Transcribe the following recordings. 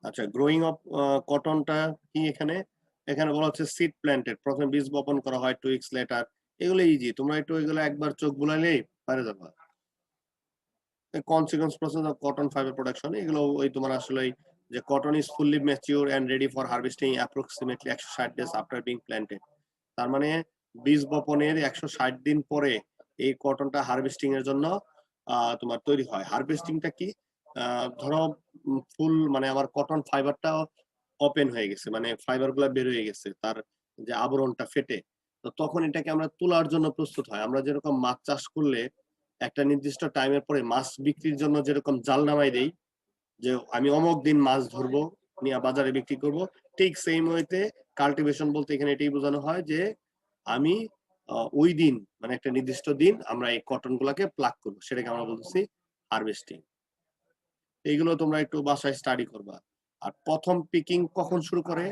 আচ্ছা, growing of কটনটা কি এখানে? এখানে বলা হচ্ছে সিড প্ল্যান্টেড, প্রথমে বীজ বপন করা হয় 2 উইকস লেটার। এগুলো ইজি, তোমরা একটু এগুলো একবার চোখ বুলাইলেই পারে যাবা। Consequence process of cotton fibre production, এগুলো ওই তোমার আসলেই যে cotton is fully mature and ready for harvesting approximately 160 days after being planted. তার মানে বীজ বপনের 160 দিন পরে এই কটনটা হারভেস্টিং এর জন্য তোমার তৈরি হয়। হারভেস্টিংটা কি? ধরো ফুল মানে আমার কটন ফাইবারটা ওপেন হয়ে গেছে, মানে ফাইবার গুলা বের হয়ে গেছে, তার যে আবরণটা ফেটে, তো তখন এটাকে আমরা তোলার জন্য প্রস্তুত হয়। আমরা যেরকম মাছ চাষ করলে একটা নির্দিষ্ট টাইমের পরে মাছ বিক্রির জন্য যেরকম জাল নামাই দেই, যে আমি অমুক দিন মাছ ধরবো নিয়ে বাজারে বিক্রি করব, ঠিক সেম ওয়েতে কাল্টিভেশন বলতে এখানে এটাই বোঝানো হয় যে আমি ওই দিন মানে একটা নির্দিষ্ট দিন আমরা এই কটন গুলাকে প্লাগ করবো, সেটাকে আমরা বলতেছি হারভেস্টিং। এইগুলো তোমরা একটু বাসায় স্টাডি করবা। আর প্রথম পিকিং কখন শুরু করে?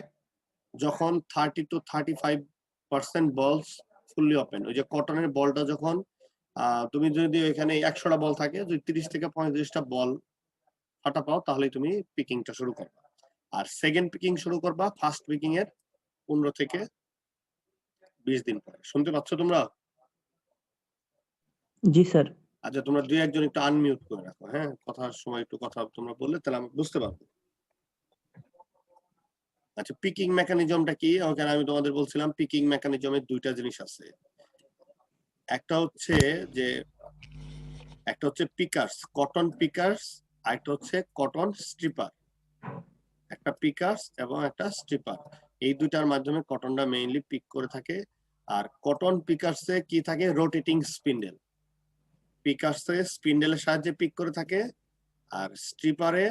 যখন 30 to 35% বলস ফুললি ওপেন। ওই যে কটনের বলটা যখন তুমি যদি এখানে 100টা বল থাকে, যদি 30 থেকে 35টা বল ফাটা পাও, তাহলে তুমি পিকিংটা শুরু করবা। আর সেকেন্ড পিকিং শুরু করবা ফার্স্ট পিকিং এর 15 থেকে 20 দিন পরে। শুনতে পাচ্ছ তোমরা? জি স্যার। আচ্ছা, তোমরা দুই একজন একটু আনমিউট করে রাখো, হ্যাঁ, কথার সময় একটু কথা তোমরা বললে তাহলে আমি বুঝতে পারবো। আচ্ছা, পিকিং মেকানিজমটা কি? ওখানে আমি তোমাদের বলছিলাম পিকিং মেকানিজমের দুইটা জিনিস আছে। একটা হচ্ছে যে একটা হচ্ছে পিকার্স, কটন পিকার্স, আর একটা হচ্ছে কটন স্ট্রিপার। একটা পিকার্স এবং একটা স্ট্রিপার, এই দুইটার মাধ্যমে কটনটা মেইনলি পিক করে থাকে। আর কটন পিকার্সে কি থাকে? Rotating spindle. পিকার্সে স্পিন্ডেলের সাহায্যে পিক করে থাকে, আর স্ট্রিপারে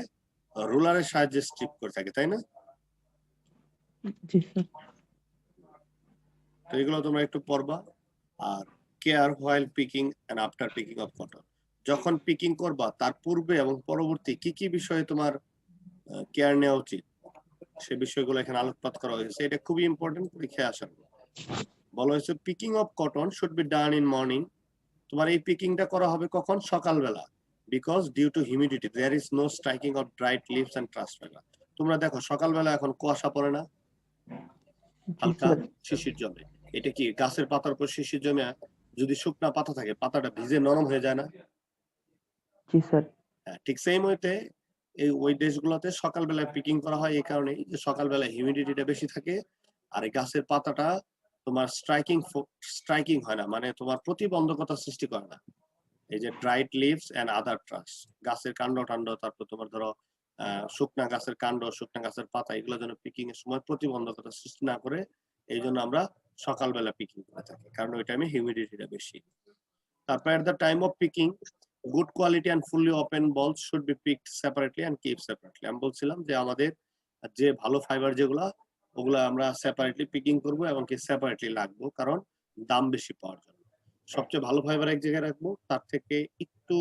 রুলারের সাহায্যে স্ট্রিপ করে থাকে, তাই না? জি স্যার। তো এগুলো তোমরা একটু পড়বা। আর care while picking and after picking of cotton, যখন পিকিং করবা তার পূর্বে এবং পরবর্তী কি কি বিষয়ে তোমার কেয়ার নেওয়া উচিত, সে বিষয়গুলো এখানে আলোকপাত করা হয়েছে। এটা খুবই ইম্পর্টেন্ট, পরীক্ষায় আসার। বলা হয়েছে picking of cotton should be done in morning. তোমার এই পিকিংটা করা হবে কখন? সকালবেলা। Because due to humidity there is no striking of dried leaves and trash fibre. তোমরা দেখো সকালবেলা এখন কুয়াশা পড়ে না, হালকা শিশির জমে। এটা কি গাছের পাতার উপর শিশির জমে? যদি শুকনা পাতা থাকে পাতাটা ভিজে নরম হয়ে যায় না? জি স্যার। হ্যাঁ, ঠিক সেম ওয়েতে এই ওই দেশগুলোতে সকালবেলায় পিকিং করা হয় এই কারণেই যে সকালবেলায় হিউমিডিটিটা বেশি থাকে, আর এই গাছের পাতাটা তোমার স্ট্রাইকিং হয় না, মানে তোমার প্রতিবন্ধকতা সৃষ্টি করে না। এই যে dried leaves and other trash, গাছের কাণ্ড টাণ্ড, তারপর তোমার ধরো শুকনা গাছের কাণ্ড, শুকনা গাছের পাতা, এগুলো যেন পিকিং এর সময় প্রতিবন্ধকতা সৃষ্টি না করে, এই জন্য আমরা সকালবেলা পিকিং করে থাকি, কারণ ওই টাইমে হিউমিডিটিটা বেশি। তারপর at the time of picking, good quality and fully open balls should be picked separately and kept separately. আমি বলছিলাম যে আমাদের যে ভালো ফাইবার যেগুলা, ওগুলা আমরা সেপারেটলি পিকিং করব এবং কি সেপারেটলি রাখবো, কারণ দাম বেশি পাওয়ার জন্য। সবচেয়ে ভালো ফাইবার এক জায়গায় রাখবো, তার থেকে একটু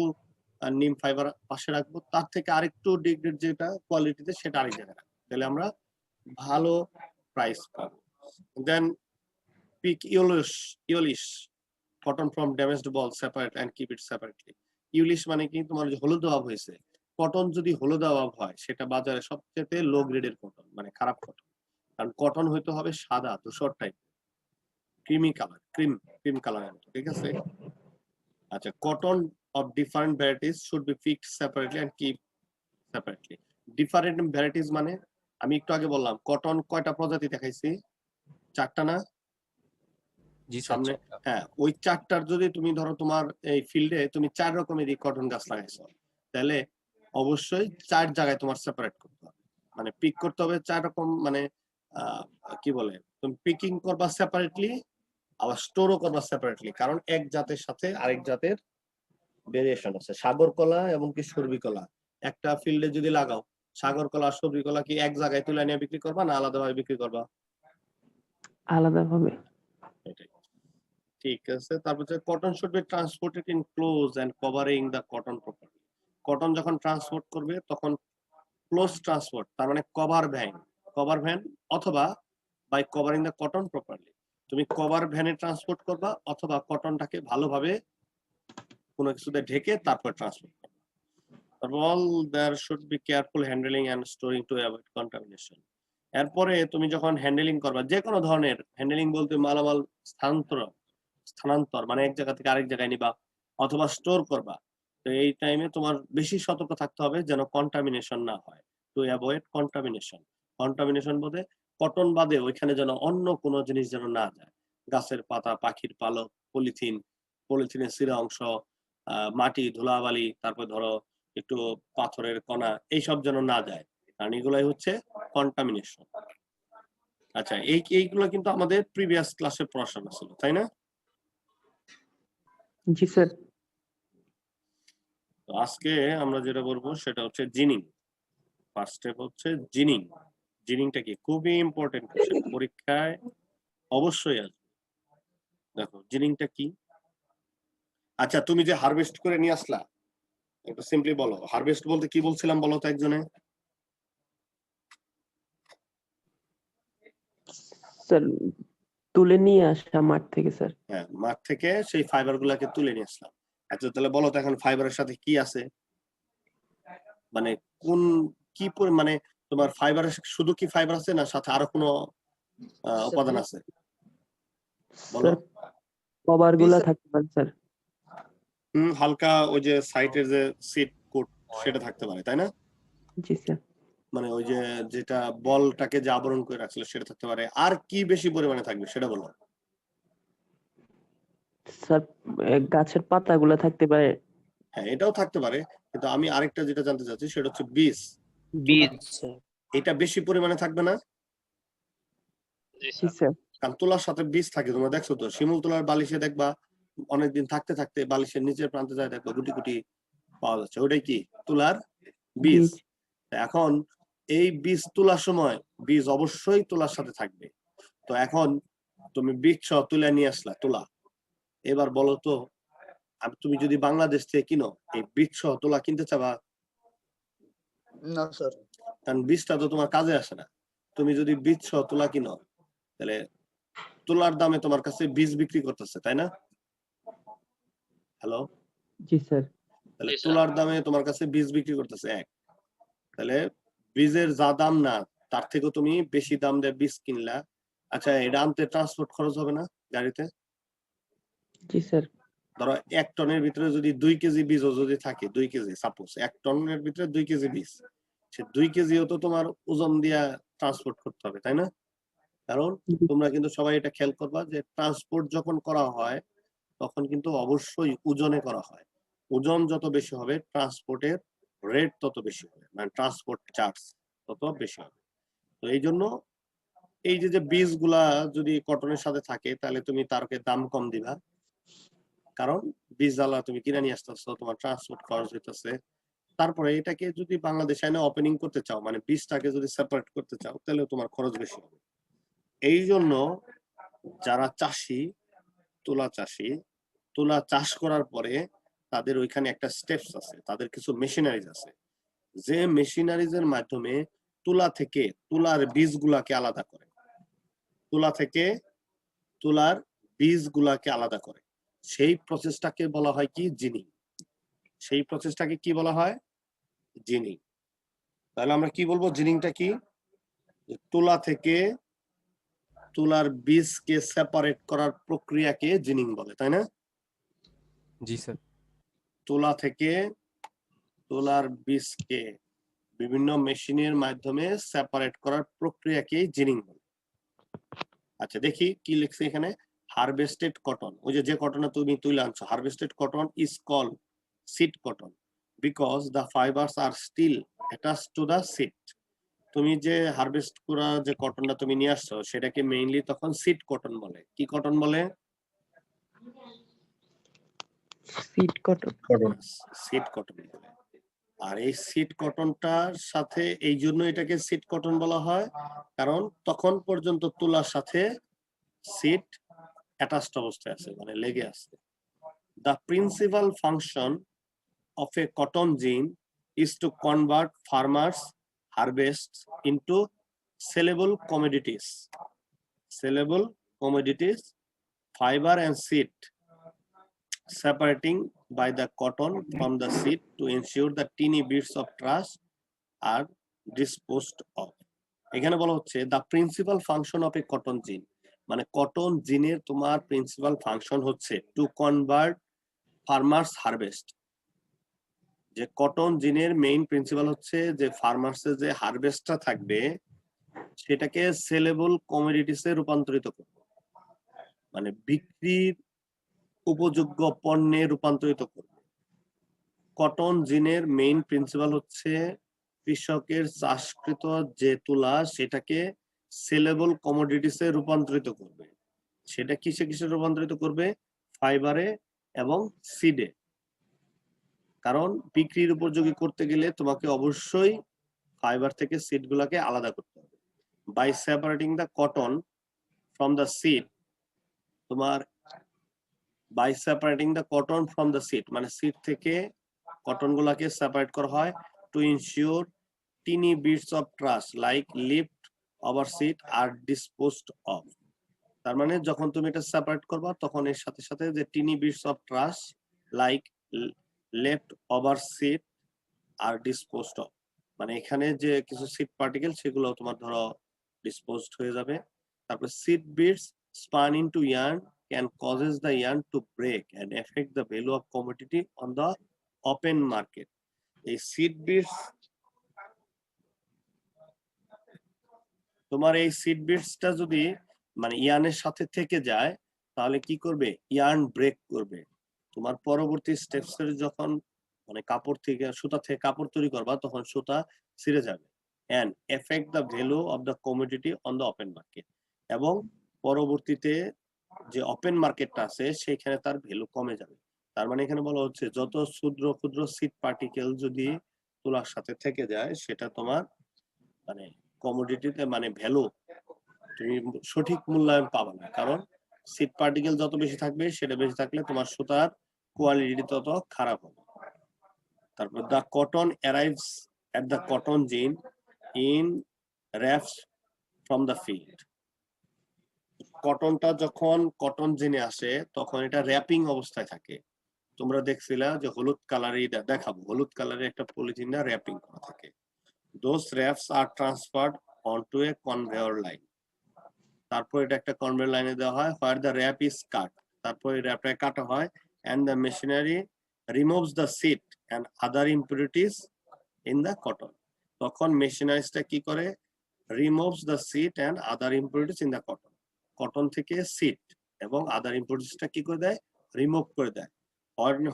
নিম ফাইবার পাশে রাখবো, তার থেকে আরেকটু ডিগ্রেড যেটা কোয়ালিটিতে সেটা আরেক জায়গায় রাখবো, তাহলে আমরা ভালো প্রাইস পাবো। Then pick yellowish cotton from damaged boll separate and keep it separately. Yellowish মানে কি? তোমার যে হলুদ অভাব হয়েছে, কটন যদি হলুদ অভাব হয় সেটা বাজারে সবচেয়ে লো গ্রেডের কটন, মানে খারাপ কটন। কারণ কটন হইতে হবে সাদা ধূসর টাইপ, ক্রিমি কালার, ক্রিম কালারের মতো, ঠিক আছে? আচ্ছা, cotton of different varieties should be picked separately and keep separately. Different varieties মানে আমি একটু আগে বললাম কটন কয়টা প্রজাতি দেখাইছি? 4টা না? জি স্যার, সামনে, হ্যাঁ, ওই 4টার যদি তুমি ধরো তোমার এই ফিল্ডে তুমি 4 রকমেরই কটন গাছ লাগাইছো, তাহলে অবশ্যই 4 জায়গায় তোমার সেপারেট করতে হবে, মানে পিক করতে হবে 4 রকম, মানে কি বলে, তুমি পিকিং করবা সেপারেটলি, আবার স্টোরও করবা সেপারেটলি, কারণ এক জাতের সাথে আরেক জাতের ভেরিয়েশন আছে। সাগর কলা এবং কি সরবি কলা একটা ফিল্ডে যদি লাগাও, সাগর কলা আর সরবি কলা কি এক জায়গায় তুলে নিয়ে বিক্রি করবা না আলাদাভাবে বিক্রি করবা? আলাদাভাবে। এটাই, ঠিক আছে। তারপর হচ্ছে cotton should be transported in close and covering the cotton properly. Cotton যখন ট্রান্সপোর্ট করবে তখন ক্লোজ ট্রান্সপোর্ট, তার মানে কভার ভ্যান অথবা by covering the cotton properly. তুমি কভার ভ্যানে ট্রান্সপোর্ট করবা অথবা কটনটাকে ভালোভাবে কোনো কিছুতে ঢেকে তারপর ট্রান্সপোর্ট করবা। all there should be careful handling and storing to avoid contamination. এরপরে তুমি যখন হ্যান্ডেলিং করবা, যে কোনো ধরনের হ্যান্ডেলিং বলতে মালামাল স্থানান্তর মানে এক জায়গা থেকে আরেক জায়গায় নিবা অথবা স্টোর করবা, তো এই টাইমে তোমার বেশি সতর্ক থাকতে হবে যেন কন্টামিনেশন না হয়, টু অ্যাভয়েড কন্টামিনেশন। কন্টামিনেশন বলতে কটন বাদে ওইখানে যেন অন্য কোনো জিনিস যেন না যায়, গাছের পাতা, পাখির পালক, পলিথিনের ছিঁড়া অংশ, মাটি, ধুলাবালি, তারপর ধরো একটু পাথরের কণা, এইসব যেন না যায়, কারণ এগুলাই হচ্ছে কন্টামিনেশন। আচ্ছা, এইগুলো কিন্তু আমাদের প্রিভিয়াস ক্লাসে পড়াশোনা ছিল, তাই না? জি স্যার। তো আজকে আমরা যেটা করবো সেটা হচ্ছে জিনিং। ফার্স্ট স্টেপ হচ্ছে জিনিং। জিনিংটা কি খুবই ইম্পর্টেন্ট কোশ্চেন, পরীক্ষায় অবশ্যই আসবে। দেখো জিনিংটা কি। আচ্ছা, তুমি যে হারভেস্ট করে নিয়ে আসলা, একটু সিম্পলি বলো, হারভেস্ট বলতে কি বলছিলাম বলো তো একজনে? স্যার তুলে নিয়ে আসা মাঠ থেকে স্যার। হ্যাঁ, মাঠ থেকে সেই ফাইবার গুলাকে তুলে নিয়ে আসলাম। আচ্ছা তাহলে বলো তো এখন ফাইবারের সাথে কি আছে, মানে কোন কি মানে তোমার ফাইবারের শুধু কি ফাইবার আছে না সাথে আরো কোনো উপাদান আছে বলো? স্যার কভার গুলা থাকতে পারে স্যার। হালকা ওই যে সাইটের যে সিট কোট সেটা থাকতে পারে, তাই না? জি স্যার। মানে ওই যে যেটা বলটাকে যে আবরণ করে রাখছিল সেটা থাকতে পারে। আর কি বেশি পরিমাণে থাকবে সেটা বলো? স্যার গাছের পাতাগুলা থাকতে পারে। হ্যাঁ, এটাও থাকতে পারে, কিন্তু আমি আরেকটা যেটা জানতে চাচ্ছি সেটা হচ্ছে বীজ। বীজ এটা বেশি পরিমাণে থাকবে না? জি স্যার। কারণ তুলার সাথে বীজ থাকে, তোমরা দেখছো তো শিমুল তুলার বালিশে দেখবা অনেকদিন থাকতে থাকতে বালিশের নিচের প্রান্তে যায় দেখবা গুটি গুটি পাওয়া যাচ্ছে, ওটাই কি তুলার বীজ। বীজ। এখন এই বীজ তোলার সময় বীজ অবশ্যই তুলার সাথে থাকবে। তো এখন তুমি বীজ সহ তুলে নিয়ে আসলা তুলা, এবার বলো তো তুমি যদি বাংলাদেশ থেকে কিনো এই বীজ সহ তুলা কিনতে চাবা? না স্যার। কারণ বীজটা তো তোমার কাজে আসে না। তুমি যদি বীজ সহ তুলা কিনো তাহলে তুলার দামে তোমার কাছে বীজ বিক্রি করতেছে, তাই না? হ্যালো, জি স্যার। তাহলে তুলার দামে তোমার কাছে বীজ বিক্রি করতেছে এক, তাহলে বীজের যা দাম না তার থেকে তুমি বেশি দাম দিয়ে বীজ কিনলা। আচ্ছা, এটা আনতে ট্রান্সপোর্ট খরচ হবে না গাড়িতে? জি স্যার। ধরো 1 টনের ভিতরে যদি 2 কেজি বীজও যদি থাকে, 2 কেজি সাপোজ 1 টনের ভিতরে 2 কেজি বীজ, সে 2 কেজিও তো তোমার ওজন দিয়া ট্রান্সপোর্ট করতে হবে, তাই না? কারণ তোমরা কিন্তু সবাই এটা খেয়াল করবা যে ট্রান্সপোর্ট যখন করা হয় তখন কিন্তু অবশ্যই ওজনে করা হয়। ওজন যত বেশি হবে ট্রান্সপোর্টের রেট তত বেশি হবে, মানে ট্রান্সপোর্ট চার্জ তত বেশি হবে। তো এই জন্য এই যে বীজগুলা যদি কটনের সাথে থাকে তাহলে তুমি তারকে দাম কম দিবা, কারণ বীজ জ্বালা তুমি কিনে নিয়ে আসতেছো, তোমার ট্রান্সপোর্ট খরচ হইতেছে। তারপরে এটাকে যদি বাংলাদেশে এনে ওপেনিং করতে চাও, মানে বীজটাকে যদি সেপারেট করতে চাও তাহলে তোমার খরচ বেশি হবে। এই জন্য যারা চাষি, তুলা চাষি, তুলা চাষ করার পরে তাদের ওইখানে একটা স্টেপস আছে, তাদের কিছু মেশিনারিজ আছে, যে মেশিনারিজ এর মাধ্যমে তুলা থেকে তুলার বীজগুলাকে আলাদা করে, তুলা থেকে তুলার বীজগুলাকে আলাদা করে, সেই প্রসেসটাকে বলা হয় কি জিনিং। সেই প্রসেসটাকে কি বলা হয়? জিনিং। তাহলে আমরা কি বলবো জিনিংটা কি? তুলা থেকে তুলার বীজকে সেপারেট করার প্রক্রিয়াকে জিনিং বলে, তাই না? জি স্যার। তুলা থেকে তুলার বীজকে বিভিন্ন মেশিনের মাধ্যমে সেপারেট করার প্রক্রিয়াকে জিনিং বলে। আচ্ছা দেখি কি লিখছে এখানে, হারভেস্টেড কটন, ওই যে কটন তুমি তুলে আনছো, harvested cotton is called seed cotton because the fibers are still attached to the seed. তুমি যে হারভেস্ট করা যে কটনটা তুমি নিয়ে আসছো সেটাকে মেইনলি তখন সিড কটন বলে। কি কটন বলে? Seed cotton. সিড কটন বলে। আর এই সিড কটনটার সাথে এই জন্য এটাকে সিড কটন বলা হয় কারণ তখন পর্যন্ত তুলার সাথে সিড অ্যাটাচড অবস্থায় আছে, মানে লেগে আছে। The principal function of a cotton gin is to convert farmers' harvests into sellable commodities. Sellable commodities, fiber and seed, separating by the cotton from the seed to ensure the teeny bits of trash are disposed of. এখানে বলা হচ্ছে the principal function of a cotton gene, মানে cotton জিনের তোমার principal function হচ্ছে to convert farmers harvest. যে cotton জিনের main principal হচ্ছে যে ফার্মার্সের যে হারভেস্টটা থাকবে সেটাকে সেলেবল কমোডিটিসে রূপান্তরিত করবে, মানে বিক্রির উপযোগ্য পণ্যে রূপান্তরিত করবে। কটন জিনের মেইন প্রিন্সিপাল হচ্ছে কৃষকের চাষকৃত যে তুলা সেটাকে সেলেবল কমোডিটিসে রূপান্তরিত করবে। সেটা কিসে কিসে রূপান্তরিত করবে? ফাইবারে এবং সিডে। কারণ বিক্রির উপযোগী করতে গেলে তোমাকে অবশ্যই ফাইবার থেকে সিড গুলাকে আলাদা করতে হবে। By separating the cotton from the seed, তোমার by separating the cotton from the seed মানে সিড থেকে কটন গুলাকে সেপারেট করা হয় to ensure tiny bits of trash like left over seed আর ডিসপোজড অফ। তার মানে যখন তুমি এটা সেপারেট করবা তখন এর সাথে সাথে যে tiny bits of trash like left over seed আর ডিসপোজড অফ, মানে এখানে যে কিছু সিড পার্টিকেল সেগুলো তোমার ধরো ডিসপোজড হয়ে যাবে। তারপর seed bits spun into yarn can causes the yarn to break and affect the value of commodity on the open market. এই সিড বিটস, তোমার এই সিড বিটসটা যদি মানে ইয়ার্নের সাথে থেকে যায় তাহলে কি করবে? ইয়ার্ন ব্রেক করবে। তোমার পরবর্তী স্টেপসের যখন মানে কাপড় থেকে সুতা থেকে কাপড় তৈরি করবা তখন সুতা ছিঁড়ে যাবে and affect the value of the commodity on the open market, এবং পরবর্তীতে যে ওপেন মার্কেটটা আছে সেখানে তার ভ্যালু কমে যাবে। তার মানে এখানে বলা হচ্ছে যত ক্ষুদ্র ক্ষুদ্র সিড পার্টিকেল যদি তুলার সাথে থেকে যায় সেটা তোমার মানে কমোডিটিতে মানে ভ্যালু তুমি সঠিক মূল্যায়ন পাবে না, কারণ সিড পার্টিকেল যত বেশি থাকবে সেটা বেশি থাকলে তোমার সুতার কোয়ালিটি তত খারাপ হবে। তারপর the cotton arrives at the cotton gin in wraps from the field. কটনটা যখন কটন জিনে আসে তখন এটা র্যাপিং অবস্থায় থাকে। তোমরা দেখছিলা যে হলুদ কালারে দেখাবো, হলুদ কালারে একটা পলিথিন না র্যাপিং করা থাকে। Those wraps are transferred onto a conveyor line. তারপর এটা একটা কনভেয়র লাইনে দেওয়া হয় where the wrap is cut, তারপর এই র্যাপটা কাটা হয় and the machinery removes the seed and other impurities in the cotton. তখন মেশিনারিজটা কি করে? removes the seed and other impurities in the cotton. Cotton থেকে সিড এবং আদার ইম্পুরিটিসটা কি করে দেয়? রিমুভ করে দেয়।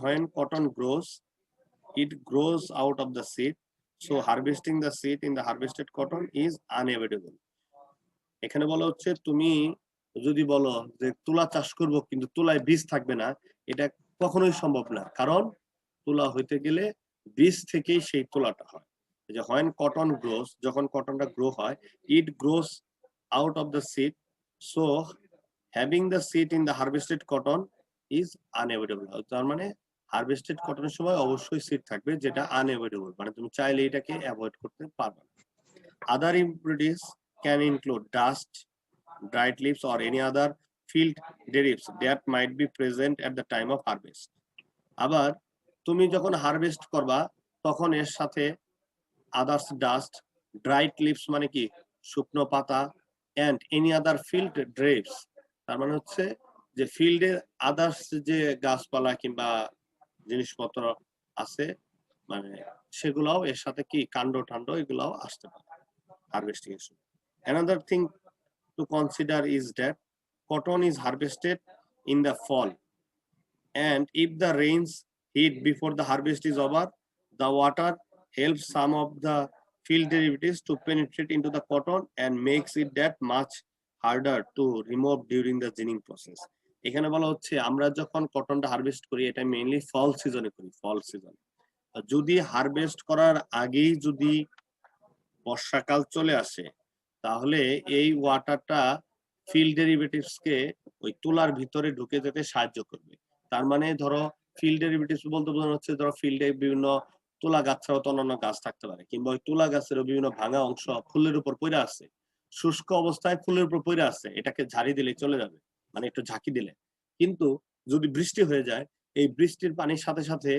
when cotton grows, it grows out of the seed, so harvesting the seed in the harvested cotton is unavoidable. এখানে বলা হচ্ছে তুমি যদি বলো যে তুলা চাষ করব কিন্তু তুলায় বীজ থাকবে না, এটা কখনোই সম্ভব না, কারণ তুলা হইতে গেলে বীজ থেকেই সেই তুলাটা হয়। যে when cotton grows, যখন কটনটা গ্রো হয়, it grows out of the seed, so having the seed in the harvested cotton is unavoidable. তার মানে হারভেস্টেড কটনের সময় অবশ্যই সিড থাকবে যেটা আনএভয়েডেবল, মানে তুমি চাইলে এটাকে অ্যাভয়েড করতে পারবে না। Other impurities can include dust, dried leaves or any other field derivatives that might be present at the time of harvest. আবার তুমি যখন হারভেস্ট করবা তখন এর সাথে আদার্স ডাস্ট, ড্রাইড লিভস মানে কি শুকনো পাতা, এন্ড এনি আদার ফিল্ড ড্রেভস, তার মানে হচ্ছে যে ফিল্ডে আদার্স যে গাছপালা কিংবা জিনিসপত্র আছে মানে সেগুলাও এর সাথে কি কাণ্ড টাণ্ড এগুলাও আসতে পারে হারভেস্টিং এর সময়। Another thing to consider is that cotton is harvested in the fall, and if the rains hit before the harvest is over, the water helps some of the field derivatives to penetrate into the cotton and makes it that much harder to remove during the ginning process. এখানে বলা হচ্ছে আমরা যখন কটনটা harvest করি এটা mainly ফল সিজনে করি, ফল season. যদি হারভেস্ট করার আগেই যদি বর্ষাকাল চলে আসে তাহলে এই ওয়াটারটা ফিল্ড ডেরিভেটিভস কে ওই তুলার ভিতরে ঢুকে যেতে সাহায্য করবে। তার মানে ধরো ফিল্ড ডেরিভেটিভস বলতে বোঝানো হচ্ছে ধরো ফিল্ডে বিভিন্ন তুলা গাছ ছাড়াও তো অন্যান্য গাছ থাকতে পারে, কিংবা ওই তুলা গাছেরও বিভিন্ন ভাঙা অংশ ফুলের উপর পড়ে আছে, শুষ্ক অবস্থায় ফুলের উপর পড়ে আছে, এটাকে ঝাড়ি দিলে চলে যাবে, মানে একটু ঝাঁকি দিলে। কিন্তু যদি বৃষ্টি হয়ে যায় এই বৃষ্টির পানির সাথে সাথে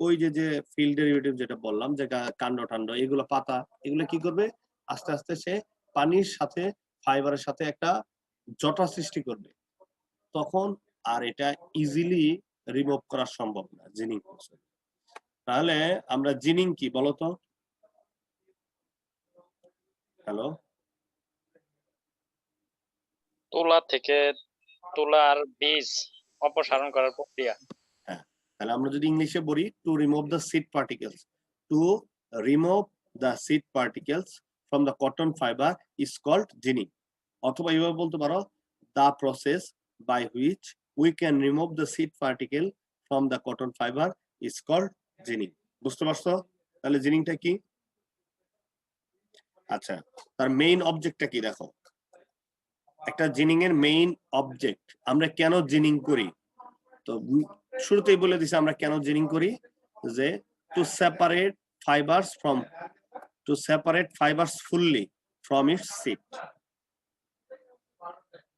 ওই যে যে ফিল্ড ডেরিভেটিভ যেটা বললাম যে কাণ্ড টাণ্ড এগুলো পাতা এগুলো কি করবে আস্তে আস্তে সে পানির সাথে ফাইবারের সাথে একটা জটা সৃষ্টি করবে, তখন আর এটা ইজিলি রিমুভ করা সম্ভব না জিনিং প্রসেস। তাহলে আমরা জিনিং কি বলতো? হ্যালো, তুলা থেকে তুলার বীজ অপসারণ করার প্রক্রিয়া। হ্যাঁ, তাহলে আমরা যদি ইংলিশে বলি to remove the seed particles, to remove the seed particles from the cotton fiber is called ginning. অথবা এইভাবে বলতে পারো the process by which we can remove the seed particle from the cotton fiber is called ginning. বুঝতে পারছো? তাহলে জিনিংটা কি? আচ্ছা, তার মেইন অবজেক্টটা কি দেখো। একটা জিনিং এর মেইন অবজেক্ট, আমরা কেন জিনিং করি? তো শুরুতেই বলে দিছি আমরা কেন জিনিং করি, যে to separate fibers fully from its seed.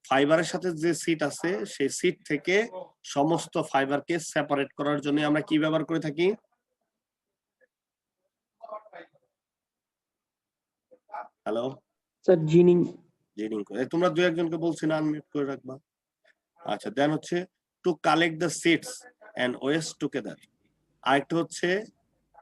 ফাইবারের সাথে যে সিট আছে সেই সিট থেকে সমস্ত ফাইবারকে সেপারেট করার জন্য আমরা কি ব্যবহার করে থাকি? Hello, sir ginning. জিনিং করে তোমরা দুই একজনকে বলছি না আনমিউট করে রাখবা। আচ্ছা, দেন হচ্ছে to collect the seeds and waste together. আরেকটা হচ্ছে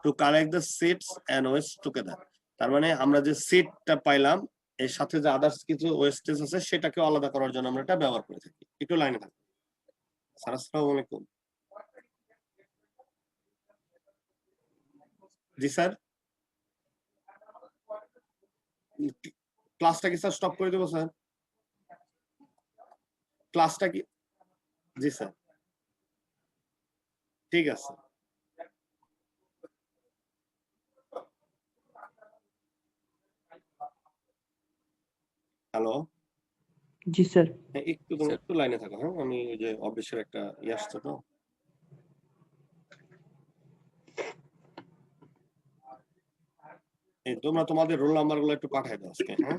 to collect the seeds and waste together. তার মানে আমরা যে সিডটা পাইলাম এর সাথে যে আদার্স কিছু ওয়েস্টেজ আছে সেটাকে আলাদা করার জন্য আমরা এটা ব্যবহার করে থাকি। একটু লাইনে থাকো। স্যার আসসালামু আলাইকুম। জি স্যার, ক্লাসটা কি স্যার স্টপ করে দেবো স্যার? ক্লাসটা কি? জি স্যার, ঠিক আছে। হ্যালো, জি স্যার। একটু তুমি একটু লাইনে থাকো। হ্যাঁ, আমি ওই যে অফিসের একটা ইয়ে আসছে তো। এই তোমরা তোমাদের রোল নাম্বার গুলো একটু পাঠাই দাও আজকে। হ্যাঁ,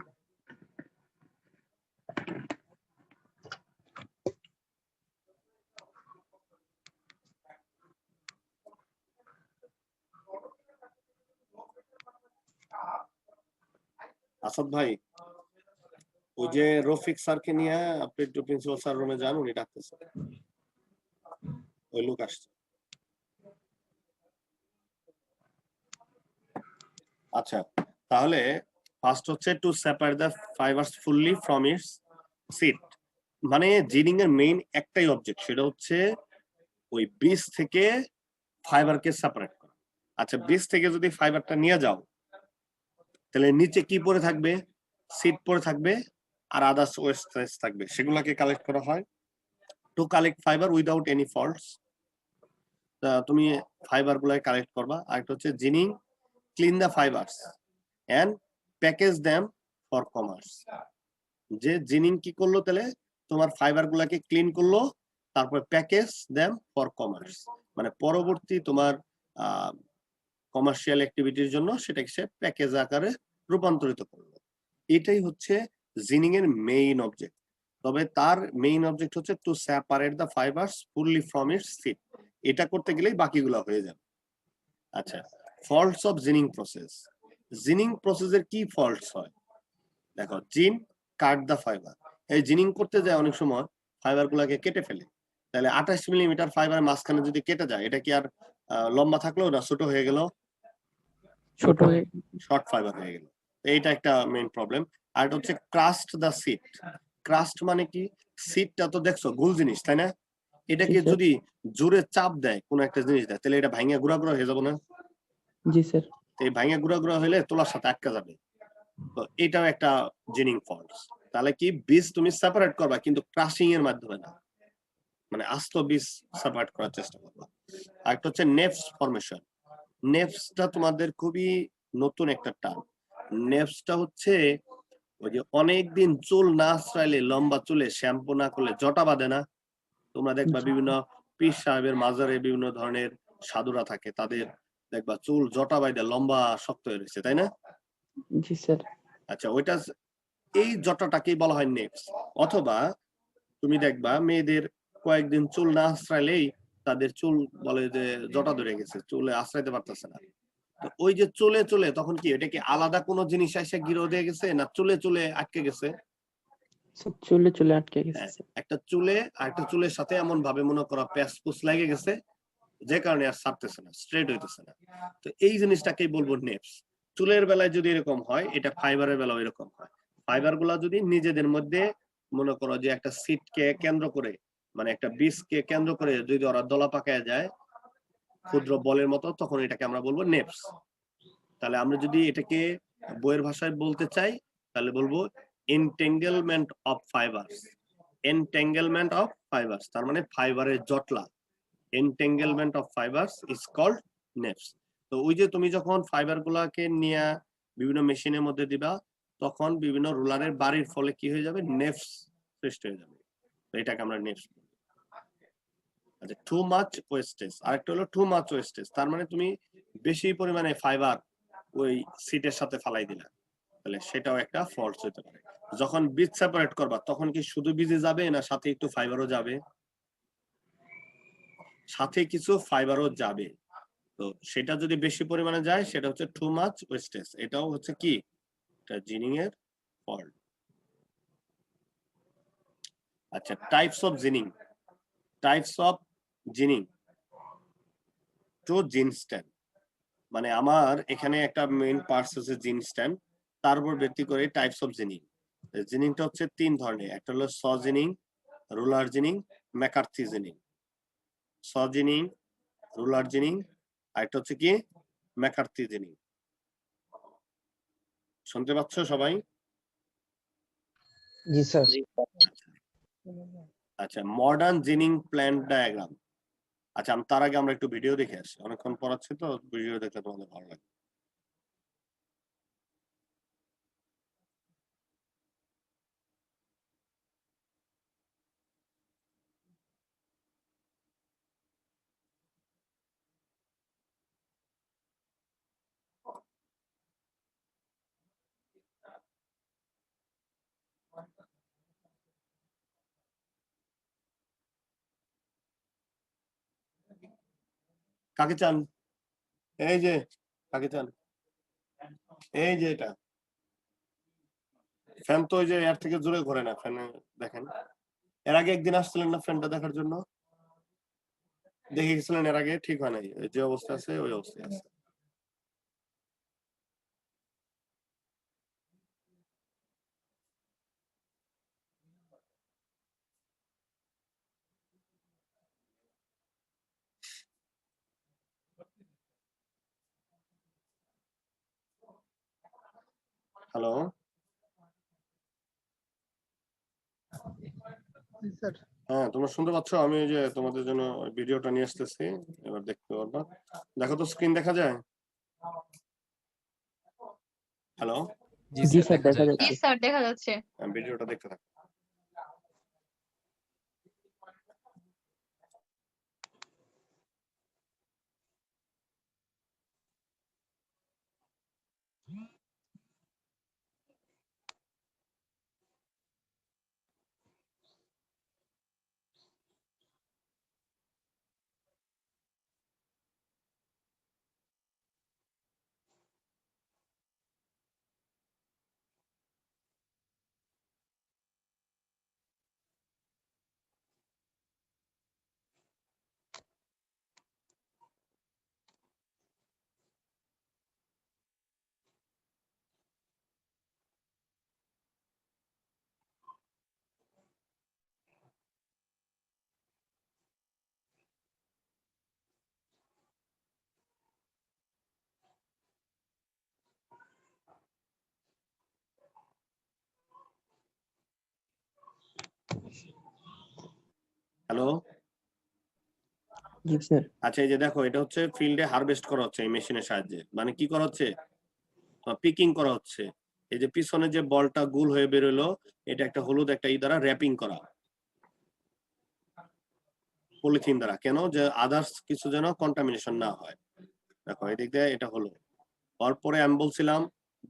আসাদ ভাই, ওই যে রফিক স্যারকে নিয়ে আপনি একটু প্রিন্সিপাল স্যার রুমে যান, উনি ডাকতেছে, ওই লোক আসছে। আচ্ছা, তাহলে ফার্স্ট হচ্ছে to separate the fibers fully from its seed. মানে জিনিং এর মেইন একটাই অবজেক্ট, সেটা হচ্ছে ওই বীজ থেকে ফাইবারকে সেপারেট করা। আচ্ছা, বীজ থেকে যদি ফাইবারটা নিয়ে যাও তাহলে নিচে কি পড়ে থাকবে? সিড পড়ে থাকবে আর আদার্স ওয়েস্টেজ থাকবে, সেগুলোকে কালেক্ট করা হয়। To collect fiber without any faults, তুমি ফাইবার গুলোকে কালেক্ট করবা। আর একটা হচ্ছে ginning clean the fibers and package them for commerce. যে জিনিং কি করলো, তাহলে তোমার ফাইবার গুলাকে ক্লিন করলো, তারপর প্যাকেজ দেম ফর কমার্স, মানে পরবর্তী তোমার কমার্শিয়াল অ্যাক্টিভিটির জন্য সেটাকে সে প্যাকেজ আকারে রূপান্তরিত করলো। এটাই হচ্ছে জিনিং এর মেইন অবজেক্ট। তবে তার মেইন অবজেক্ট হচ্ছে to separate the fibers fully from its seed. এটা করতে গেলেই বাকিগুলো হয়ে যাবে। আচ্ছা, faults of ginning process. Ginning প্রসেসের কি ফল্টস হয় দেখো। জিন কাট দ্য ফাইবার, এই জিনিং করতে যায় অনেক সময় ফাইবার গুলাকে কেটে ফেলে। তাহলে 28 মিলিমিটার ফাইবার মাঝখানে যদি কেটে যায়, এটা কি আর লম্বা থাকলো না ছোট হয়ে গেল? ছোট হয়ে শর্ট ফাইবার হয়ে গেল। এইটা একটা মেইন প্রবলেম। আর এটা হচ্ছে ক্রাস্ট দ্য সিড। ক্রাস্ট মানে কি? সিডটা তো দেখছো গোল জিনিস, তাই না? এটাকে জি স্যার। যদি জোরে চাপ দেয় কোন একটা জিনিস দেয়, তাহলে এটা ভাঙিয়া গুড়া গুড়া হয়ে যাবে না? জি স্যার। এই ভাঙিয়া গুড়া গুড়া হলে তোলার সাথে আটকা যাবে। তো এটাও একটা জিনিং ফল্টস। তাহলে কি বীজ তুমি সেপারেট করবা কিন্তু ক্রাশিং এর মাধ্যমে না, মানে আস্ত বীজ সেপারেট করার চেষ্টা করবা। আর একটা হচ্ছে নেফস ফরমেশন। নেফসটা তোমাদের খুবই নতুন একটা টার্ম। নেফসটা হচ্ছে ওই যে অনেকদিন চুল না আশ্রাইলে, লম্বা চুলে শ্যাম্পু না করলে জটা বাঁধে না? তোমরা দেখবা বিভিন্ন পীর সাহেবের মাজারে বিভিন্ন ধরনের সাধুরা থাকে, তাদের দেখবা চুল জটা বাইদা লম্বা শক্ত হয়ে রয়েছে, তাই না? জি স্যার। আচ্ছা, ওইটা এই জটাটাকেই বলা হয় নেফস। অথবা তুমি দেখবা মেয়েদের কয়েকদিন চুল না আশ্রাইলেই তাদের চুল বলে যে জটা ধরে গেছে, চুলে আশ্রাইতে পারতেছে না। তো ওই যে চলে চলে তখন কি এটা কি আলাদা কোনো জিনিস এসে গিরো দিয়ে গেছে না চলে চলে আটকে গেছে? চুলে চুলে আটকে হ্যাঁ, গেছে। একটা চুলে আর একটা চুলের সাথে এমন ভাবে মনে করা প্যাচপুস লেগে গেছে যে কারণে আর ছাড়তেছে না, স্ট্রেট হইতেছে না। তো এই জিনিসটাকেই বলবো নেপস। চুলের বেলায় যদি এরকম হয়, এটা ফাইবারের বেলাও এরকম হয়। ফাইবার গুলা যদি নিজেদের মধ্যে মনে করো যে একটা সিটকে কেন্দ্র করে, মানে একটা বীজকে কেন্দ্র করে যদি ওরা দলা পাকায় যায় ক্ষুদ্র বলের মতো, তখন এটাকে আমরা বলবো নেপস। তাহলে আমরা যদি এটাকে বইয়ের ভাষায় বলতে চাই তাহলে বলবো এনটেঙ্গেলমেন্ট অফ ফাইবারস। এনটেঙ্গেলমেন্ট অফ ফাইবারস তার মানে ফাইবারের জটলা। এনটেঙ্গেলমেন্ট অফ ফাইবারস ইজ কল্ড নেপস। তো ওই যে তুমি যখন ফাইবার গুলাকে নিয়ে বিভিন্ন মেশিনের মধ্যে দিবা, তখন বিভিন্ন রোলারের বাড়ির ফলে কি হয়ে যাবে? নেপস সৃষ্টি হয়ে যাবে। তো এটাকে আমরা নেপস বলি। আচ্ছা, টু মাচ ওয়েস্টেজ আরেকটা হলো টু মাচ ওয়েস্টেজ। তার মানে তুমি বেশি পরিমাণে ফাইবার ওই সিটের সাথে ফালাই দিলা, তাহলে সেটাও একটা ফল্ট হতে পারে। যখন বীজ সেপারেট করবা তখন কি শুধু বীজে যাবে না সাথে একটু ফাইবারও যাবে? সাথে কিছু ফাইবারও যাবে। তো সেটা যদি বেশি পরিমাণে যায় সেটা হচ্ছে টু মাচ ওয়েস্টেজ। এটাও হচ্ছে কি এটা জিনিং এর ফল্ট। আচ্ছা, types of ginning. Types of ginning to gin stand, মানে আমার এখানে একটা মেইন পার্টস হচ্ছে জিন স্ট্যান্ড, তার উপর ভিত্তি করে টাইপস অফ জিনিং। জিনিংটা হচ্ছে তিন ধরনের, একটা হলো saw ginning, roller ginning, McCarthy ginning. Saw ginning, roller ginning, আর একটা হচ্ছে কি ম্যাকার্থি জিনিং। শুনতে পাচ্ছ সবাই? জি স্যার। আচ্ছা, মডার্ন জিনিং প্ল্যান্ট ডায়াগ্রাম। আচ্ছা, তার আগে আমরা একটু ভিডিও দেখে আসি, অনেকক্ষণ পড়াচ্ছি তো, ভিডিও দেখলে তোমাদের ভালো লাগবে। কাকে চান? এই যে কাকে চান? এই যে এটা ফ্যান তো ওই যে এর থেকে জোরে ঘোরে না, ফ্যানে দেখেন। এর আগে একদিন আসছিলেন না ফ্যানটা দেখার জন্য? দেখে গেছিলেন এর আগে, ঠিক হয় নাই, যে অবস্থা আছে ওই অবস্থায় আছে। হ্যালো, স্যার হ্যাঁ তোমরা শুনতে পাচ্ছ? আমি ওই যে তোমাদের জন্য ভিডিওটা নিয়ে আসতেছি, এবার দেখতে পারবা। দেখো তো, স্ক্রিন দেখা যায়? হ্যালো, জি জি স্যার স্যার, দেখা দেখা যাচ্ছে। জি যাচ্ছে। স্যার দেখা যাচ্ছে। ভিডিওটা দেখতে থাকো। হ্যালো, জি স্যার। আচ্ছা এই যে দেখো, এটা হচ্ছে ফিল্ডে হারভেস্ট করা হচ্ছে এই মেশিনের সাহায্যে। মানে কি করা হচ্ছে? পিকিং করা হচ্ছে। এই যে পিছনে যে বলটা গোল হয়ে বেরোলো, এটা একটা হলুদ একটা ই দ্বারা র্যাপিং করা, পলিথিন দ্বারা। কেন? যে আদার্স কিছু যেন কন্টামিনেশন না হয়। দেখো এদিক দিয়ে এটা হলো। তারপরে আমি বলছিলাম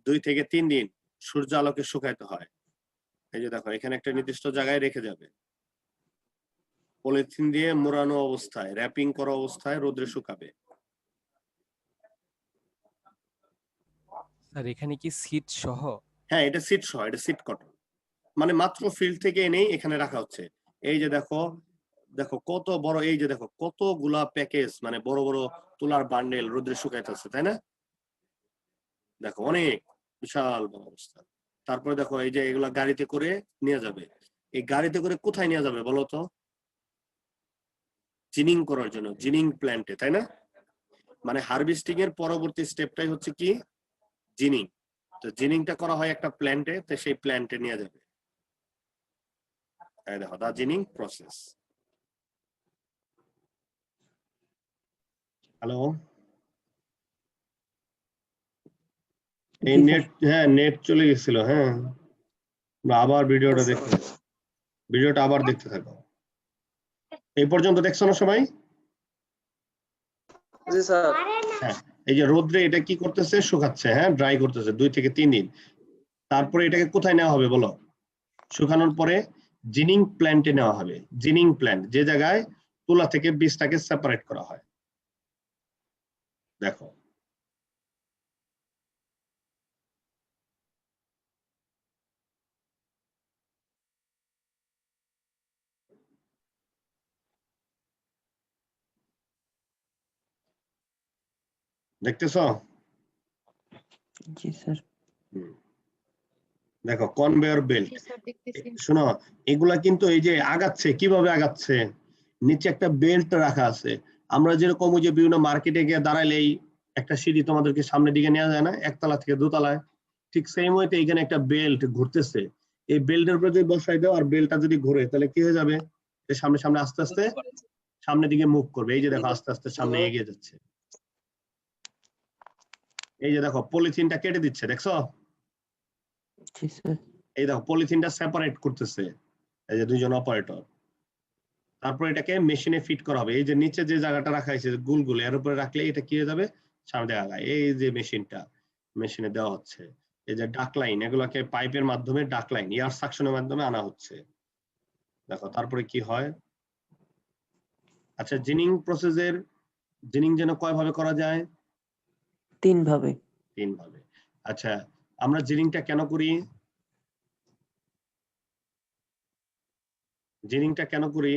2 থেকে 3 দিন সূর্য আলোকে শুকাইতে হয়। এই যে দেখো এখানে একটা নির্দিষ্ট জায়গায় রেখে যাবে। পলিথিন দিয়ে মোড়ানো অবস্থায়, র্যাপিং করা অবস্থায় রোদ্রে শুকাবে। স্যার এখানে কি সিট সহ? হ্যাঁ, এটা সিট সহ, এটা সিট কটন, মানে মাত্র ফিল্ড থেকে এনেই এখানে রাখা হচ্ছে। এই যে দেখো দেখো কত বড়, এই যে দেখো কতগুলা প্যাকেজ, মানে বড় বড় তুলার বান্ডেল রোদ্রে শুকাইতেছে, তাই না? দেখো অনেক বিশাল বড় অবস্থা। তারপরে দেখো এই যে এগুলা গাড়িতে করে নিয়ে যাবে। এই গাড়িতে করে কোথায় নিয়ে যাবে বলো তো? জিনিং করার জন্য, জিনিং প্ল্যান্টে, তাই না? মানে হারভেস্টিং এর পরবর্তী স্টেপটাই হচ্ছে কি জিনিং। তো জিনিংটা করা হয় একটা প্ল্যান্টে, তো সেই প্ল্যান্টে নিয়ে যাবে। এই দেখো দা জিনিং প্রসেস। হ্যালো, এই জি নেট, স্যার। হ্যাঁ নেট চলে গেছিল। হ্যাঁ, আমরা আবার ভিডিওটা দেখতে থাকো, ভিডিওটা আবার দেখতে থাকো। এই পর্যন্ত দেখছো না সবাই? জি স্যার। হ্যাঁ, এই যে রোদ্রে এটা কি করতেছে, শুকাচ্ছে, হ্যাঁ ড্রাই করতেছে 2 থেকে 3 দিন। তারপরে এটাকে কোথায় নেওয়া হবে বলো? শুকানোর পরে জিনিং প্ল্যান্টে নেওয়া হবে। জিনিং প্ল্যান্ট, যে জায়গায় তুলা থেকে বীজটাকে সেপারেট করা হয়। দেখো দেখতেছ? জি স্যার। দেখো কনভেয়র বেল্ট, শোনো এগুলা কিন্তু এই যে আগাচ্ছে, কিভাবে আগাচ্ছে, নিচে একটা বেল্ট রাখা আছে। আমরা যেরকম ওই যে বিভিন্ন মার্কেটে গিয়ে দাঁড়াইলেই একটা সিঁড়ি তোমাদেরকে সামনের দিকে নেওয়া যায় না, একতলা থেকে দোতলায়, ঠিক সেম ওয়েতে এখানে একটা বেল্ট ঘুরতেছে। এই বেল্টের উপরে যদি বসাই দাও আর বেল্টটা যদি ঘুরে, তাহলে কি হয়ে যাবে? সামনে সামনে আস্তে আস্তে সামনের দিকে মুভ করবে। এই যে দেখো আস্তে আস্তে সামনে এগিয়ে যাচ্ছে। এই যে দেখো পলিথিনটা কেটে দিচ্ছে, দেখছো? জি স্যার। এই দেখো পলিথিনটা সেপারেট করতেছে এই যে দুইজন অপারেটর। তারপর এটাকে মেশিনে ফিট করা হবে। এই যে নিচে যে জায়গাটা রাখা হয়েছে গুল গুল, এর উপরে রাখলে এটা কি হয়ে যাবে, সামনে আগায়। এই যে মেশিনটা, মেশিনে দেওয়া হচ্ছে। এই যে ডাক লাইন, এগুলোকে পাইপের মাধ্যমে ডাক লাইন, এয়ার সাকশনের মাধ্যমে আনা হচ্ছে। দেখো তারপরে কি হয়। আচ্ছা, জিনিং প্রসেসের জিনিং যেন কয় ভাবে করা যায়? 3 ভাবে। 3 ভাবে। আচ্ছা, আমরা জিনিংটা কেন করি? জিনিংটা কেন করি?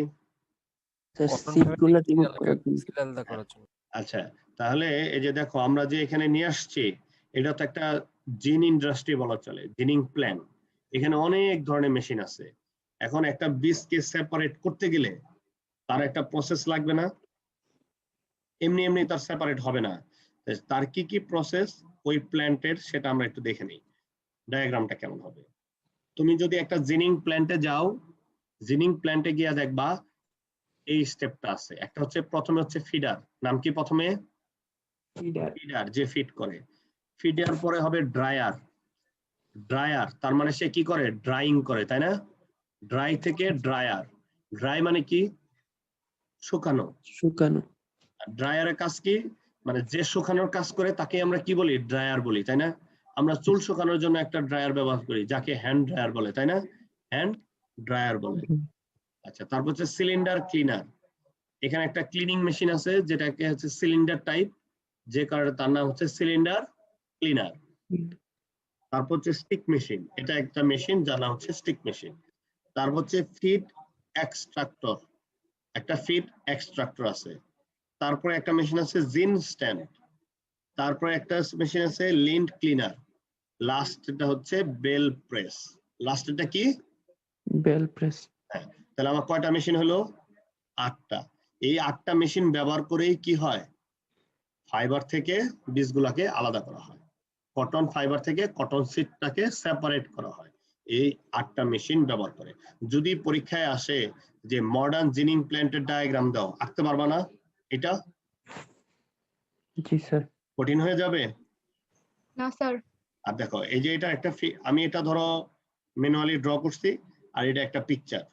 স্যার কটন সিট গুলা ফ্যাব্রিক রিমুভ করার জন্য। আলাদা করার জন্য। আচ্ছা, তাহলে এই যে দেখো আমরা যে এখানে নিয়ে আসছি, এটা তো একটা জিন ইন্ডাস্ট্রি বলা চলে, জিনিং প্ল্যান। এখানে অনেক ধরনের মেশিন আছে। এখন একটা বীজকে সেপারেট করতে গেলে তার একটা প্রসেস লাগবে না? এমনি এমনি তার সেপারেট হবে না। তার কি কি প্রসেস ওই প্ল্যান্টের, সেটা আমরা একটু দেখে নিই। ডায়াগ্রামটা কেমন হবে। তুমি যদি একটা জিনিং প্ল্যান্টে যাও, জিনিং প্ল্যান্টে গিয়ে দেখবা এই স্টেপটা আছে। একটা হচ্ছে প্রথমে হচ্ছে ফিডার, নাম কি প্রথমে? ফিডার, যে ফিড করে। ফিডার পরে হবে ড্রায়ার। ড্রায়ার তার মানে সে কি করে, ড্রাইং করে, তাই না? ড্রাই থেকে ড্রায়ার। ড্রাই মানে কি? শুকানো। শুকানো। ড্রায়ারের কাজ কি? মানে যে শুকানোর কাজ করে তাকে আমরা কি বলি, ড্রায়ার বলি, তাই না? আমরা চুল শুকানোর জন্য একটা ড্রায়ার ব্যবহার করি, যাকে হ্যান্ড ড্রায়ার বলে, তাই না? হ্যান্ড ড্রায়ার বলে। আচ্ছা, তারপর হচ্ছে সিলিন্ডার ক্লিনার। এখানে একটা ক্লিনিং মেশিন আছে যেটাকে হচ্ছে সিলিন্ডার টাইপ, যে কারণে তার নাম হচ্ছে সিলিন্ডার ক্লিনার। তারপর হচ্ছে স্টিক মেশিন, এটা একটা মেশিন যার নাম হচ্ছে স্টিক মেশিন। তারপর হচ্ছে ফিড এক্সট্রাক্টর, একটা ফিড এক্সট্রাক্টর আছে। তারপরে একটা মেশিন আছে জিন স্ট্যান্ড। তারপরে একটা মেশিন আছে লিন্ড ক্লিনার। লাস্টটা হচ্ছে বেল প্রেস। লাস্টটা কি? Bale press. হ্যাঁ, তাহলে আমার কয়টা মেশিন হলো? 8টা। এই 8টা মেশিন ব্যবহার করেই কি হয়, ফাইবার থেকে বীজগুলাকে আলাদা করা হয়। কটন ফাইবার থেকে কটন সিডটাকে সেপারেট করা হয় এই 8টা মেশিন ব্যবহার করে। যদি পরীক্ষায় আসে যে মডার্ন জিনিং প্ল্যান্টের ডায়াগ্রাম দাও, আঁকতে পারবা না? এটা জি স্যার। কঠিন হয়ে যাবে। না স্যার। আর দেখো এই যে এটা একটা আমি এটা ধরো ম্যানুয়ালি ড্র করছি, আর এটা একটা পিকচার।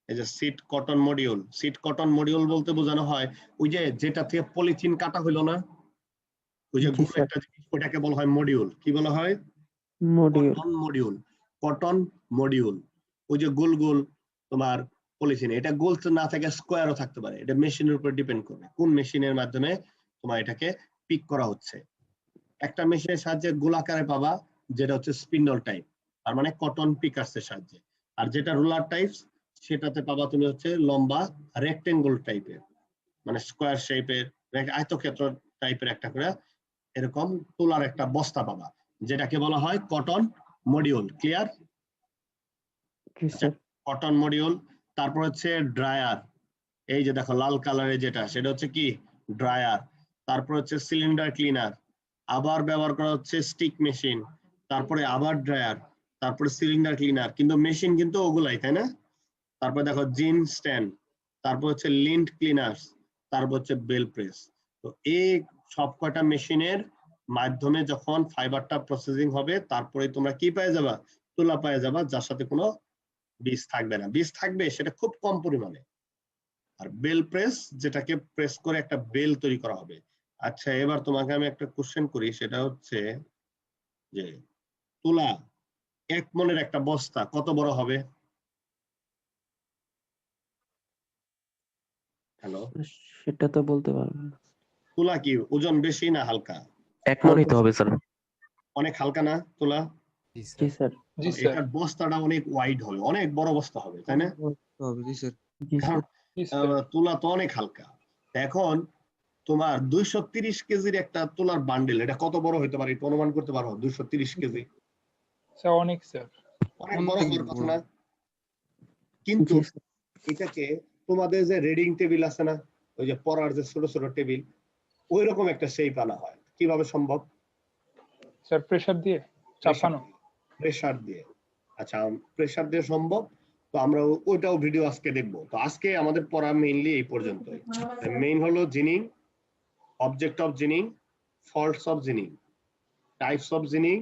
এই যে seed cotton module, seed cotton module বলতে বোঝানো হয় ওই যে যেটা থেকে পলিথিন কাটা হইলো না, ওই যে জি গোল স্যার। একটা জিনিস, ওটাকে বলা হয় মডিউল। কি বলা হয়? Module. Cotton module. Cotton module, ওই যে গোল গোল তোমার পলিথিন। এটা গোল না থাকে, স্কোয়ারও থাকতে পারে, এটা মেশিনের উপর ডিপেন্ড করবে কোন মেশিনের মাধ্যমে তোমার এটাকে পিক করা হচ্ছে। একটা মেশিনের সাহায্যে গোলাকারে পাবা, যেটা হচ্ছে স্পিন্ডল টাইপ, তার মানে কটন পিকার্সের সাহায্যে। আর যেটা রুলার টাইপ, সেটাতে পাবা তুমি হচ্ছে লম্বা রেক্টেঙ্গল টাইপের, মানে স্কোয়ার শেপের, আয়তক্ষেত্র টাইপের একটা করে এরকম তুলার একটা বস্তা পাবা, যেটাকে বলা হয় কটন মডিউল। ক্লিয়ার? জি স্যার। Cotton module. তারপর হচ্ছে ড্রায়ার, এই যে দেখো লাল কালারের যেটা, সেটা হচ্ছে কি ড্রায়ার। তারপর হচ্ছে সিলিন্ডার ক্লিনার, আবার ব্যবহার করা হচ্ছে স্টিক মেশিন, তারপরে আবার ড্রায়ার, তারপরে সিলিন্ডার ক্লিনার, কিন্তু মেশিন কিন্তু ওগুলাই, তাই না? তারপর দেখো জিন স্ট্যান্ড, তারপর হচ্ছে লিন্ট ক্লিনার্স, তারপর হচ্ছে বেল প্রেস। তো এই সব কয়টা মেশিনের মাধ্যমে যখন ফাইবারটা প্রসেসিং হবে, তারপরে তোমরা কি পেয়ে যাবা? তুলা পেয়ে যাবা, যার সাথে কোনো বীজ থাকবে না। বীজ থাকবে সেটা খুব কম পরিমাণে। আর বেল প্রেস, যেটাকে প্রেস করে একটা বেল তৈরি করা হবে। আচ্ছা, এবার তোমাকে আমি একটা কোশ্চেন করি, সেটা হচ্ছে যে তুলা 1 মনের একটা বস্তা কত বড় হবে? হ্যালো, সেটা তো বলতে পারবো না। তুলা কি ওজন বেশি না হালকা? 1 মন হইতে হবে স্যার। অনেক হালকা না তুলা? জি জি স্যার। স্যার। জি স্যার। এটার বস্তাটা অনেক ওয়াইড হবে, অনেক বড় বস্তা হবে, তাই না? জি স্যার। জি কারণ স্যার। জি স্যার। তুলা তো অনেক হালকা। এখন তোমার 230 কেজির একটা তুলার বান্ডেল, এটা কত বড় হইতে পারে? একটু অনুমান করতে পারো? 230 কেজি স্যার অনেক স্যার। অনেক বড় হওয়ার কথা না? কিন্তু জি স্যার। এটাকে তোমাদের যে রিডিং টেবিল আছে না, ওই যে পড়ার যে ছোট ছোট টেবিল, ওই রকম একটা শেপ আনা হয়। কিভাবে সম্ভব? স্যার প্রেসার দিয়ে চাপানো। প্রেসার দিয়ে। আচ্ছা, প্রেসার দিয়ে সম্ভব। তো আমরা ওইটাও ভিডিও আজকে দেখবো। তো আজকে আমাদের পড়া মেইনলি এই পর্যন্তই। মেইন হলো ginning, object of ginning, faults of ginning, types of ginning,